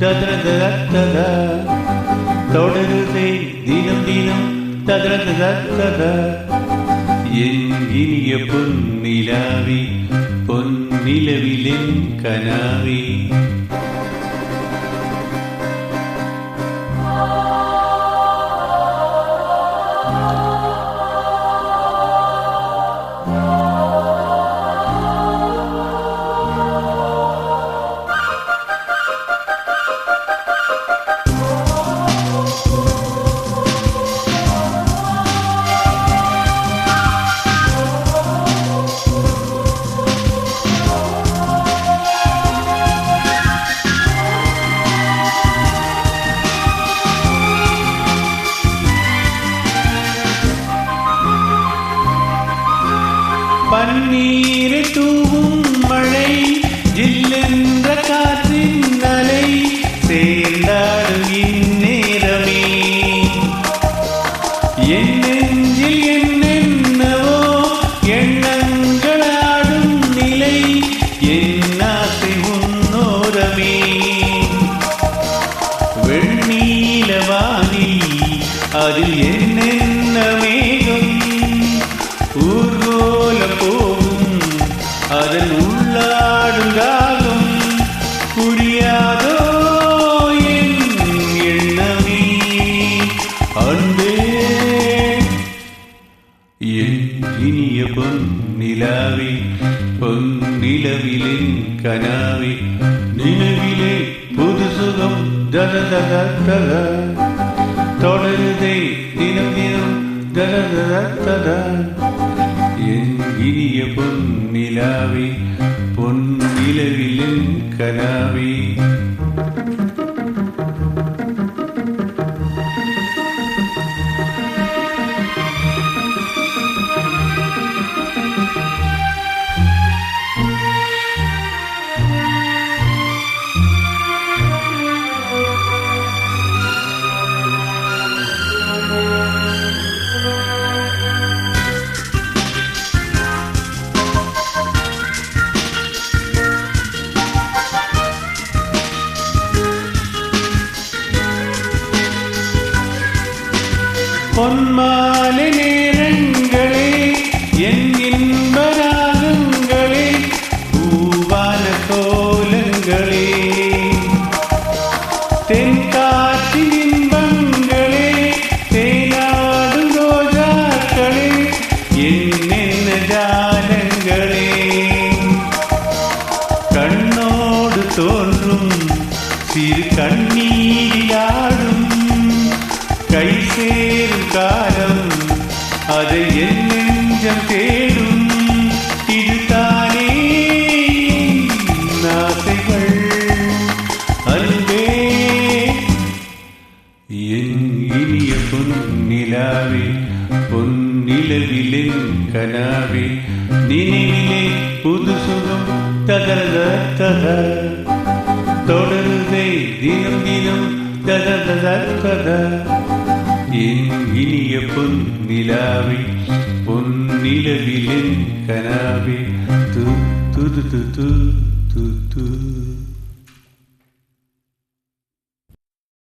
ததரதததத தொடருதே தினம் தினம் ததரதததத என் இனிய பொன்னிலாவி பொன்னிலவிலென் கனாவி பன்னீரை தூவும் மழை ஜில்லென்ற காற்றின் அலை சேர்ந்தாடும் இந்நேரமே என் நெஞ்சில் என்னென்னவோ எண்ணங்களாடும் நிலை என் ஆசை உன்னோரமே வெண்ணீலவானில் அதில் என்னென்ன மேகம் ஊர்கோலம் போகும் அதன் உள்ளாடும் ராகம் புரியாதோ என் எண்ணமே அன்பே என் இனிய பொன்னிலாவே பொன்னிலவிலென் கனாவே நினைவிலே புது சுகம் தததததத தொடருதே தினம் தினம் தததததத என் இனிய பொன்னிலாவே பொன்னிலவிலென் கனாவே பொன்மாலை நேரங்களே என் இன்ப ராகங்களே பூவான கோலங்களே தென்காற்றின் இன்பங்களே தேனாடும் ரோஜாக்களே என்னென்ன ஜாலங்களே கண்ணோடு தோன்றும் சிறு கண்ணீரிலாடும் கை சேரும் காலம் அதை என் நெஞ்சம் தேடும் இதுதானே ஆசைகள் அன்பே என் இனிய பொன்னிலாவே பொன்னிலவிலென் கனாவே நினைவிலே புது சுகம் ததததத தொடருதே தினம் தினம் ததததத என் இனிய பொன்னிலாவே பொன்னிலவிலென் கனாவே து து து து து து